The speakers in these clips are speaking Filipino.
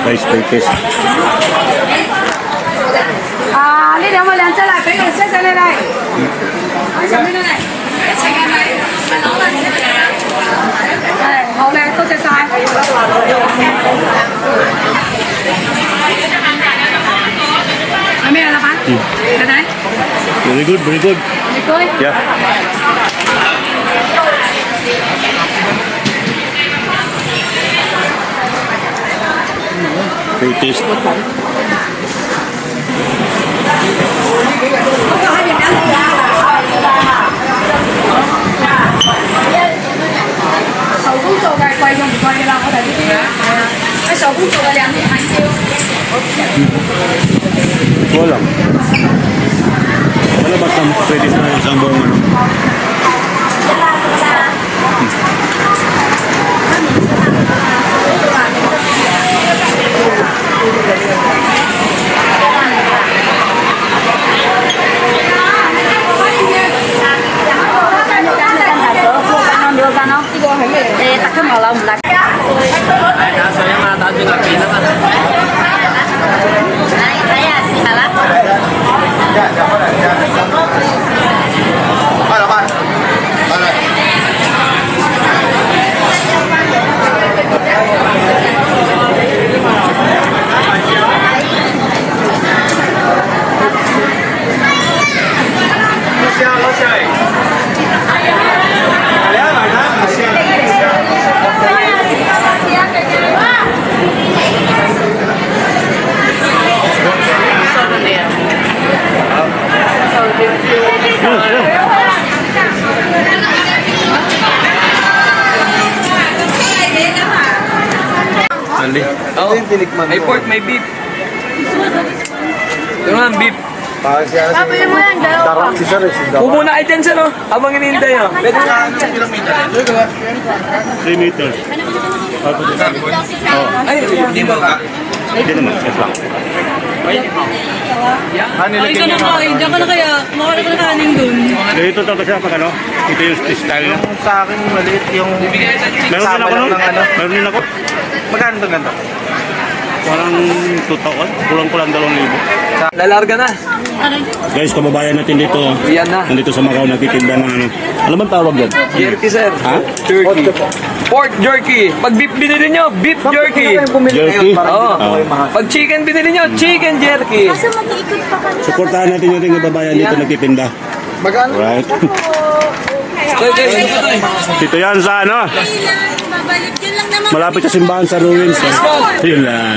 Guys, pre-test. 呢兩個靚仔嚟，俾佢先上嚟嚟。上邊嚟，一齊嘅嚟，咪攞嚟先嚟啊！係，好靚，多謝晒。係咩啊，老闆？睇睇。Very good, very good. Very good. Yeah. Pre-test. Walang. Ano ba ang pre-test na isang buong ano? Oh, may pork, may beef. Ito nga, beef. Pabili mo yan, dalawa pa. Pupo na kayo dyan, sir, no? Habang hinihintay nyo. Pwede na. 3 meters. Ay, hindi ba ka? Hindi naman, yes lang. Ay ka na kain, diyan ka na kaya. Makala ka na kanin dun. Ito to kasi pag ano, ito yung style niya. Sa akin maliit yung Meron din ako nun. Meron din ako. magkano itong ganito? Parang 2,000. Kulang-kulang 2,000. Lalarga na. Guys, kababayan natin dito. Yan na. Nandito sa Macau, nagtitinda ng ano. Ano bang tawag yan? Jerky, sir. Ha? Jerky. Pork jerky. Pag beef binili nyo, beef jerky. Jerky? Oo. Pag chicken binili nyo, chicken jerky. Kasi mag-iikot pa kami. Suportahan natin yung ating kababayan dito nagtitinda. Magkano? Right? Dito yan sa ano? Babalik yun lang naman. Malapit sa simbahan sa ruins. Yun lang.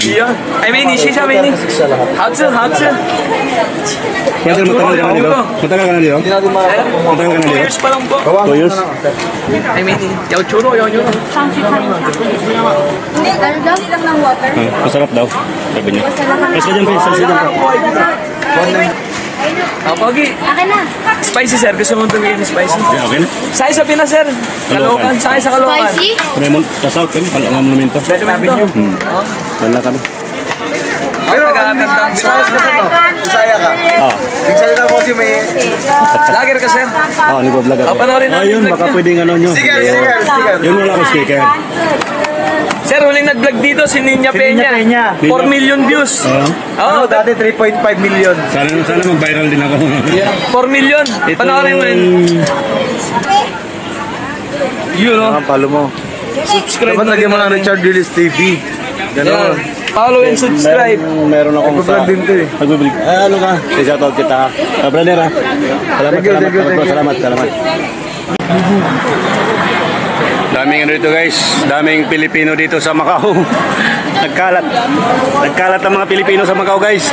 Ay, may ni. Shisha, may ni. Hatsu, hatsu. Matagal ka na dito? Matagal ka na dito? Matagal ka na 2 dito? years pa lang po. 2 years? Ay, may ni. Yaw churo, yaw churo. Hindi, ano daw? Lang ng water. Masarap daw. Sabi niya. Kasi dyan pa, salsa dyan pa. Ah, Pogi. Akin na. Spicy, sir. Gusto mo tumigil ng spicy? Yeah, okay na. Sakay sa Pinas, sir. Kalokan. Sakay sa Kalokan. Spicy? Raymond, sa south kami, palangang monumento. Pwede mo ito. Wala kami. Pero Nag-aagandang Bisaya ka to? Bisaya ka? Ah, Nagsalita mo si may... Lager ka, sir. nag-vlog ako. Panoorin natin Ayun, yung baka vlog pwedeng ano nyo. Sticker, sticker, sticker. Yun wala ko sticker. Sir, huling nag-vlog dito si Niña Peña. Peña. 4 million views. Ano, dati 3.5 million. Sana mag-viral din ako. 4 million. Panoorin mo yun. Yun, no? Palo mo. Subscribe Dapat lagyan mo ng Richard Willis TV. Yan. Ganon. Follow and subscribe. Meron akong Nag-vlog din to eh. Nag-vlog. Ano ka? Shoutout kita. Brother ha. Salamat. Daming ano dito guys. Daming Pilipino dito sa Macau. Nagkalat ang mga Pilipino sa Macau guys.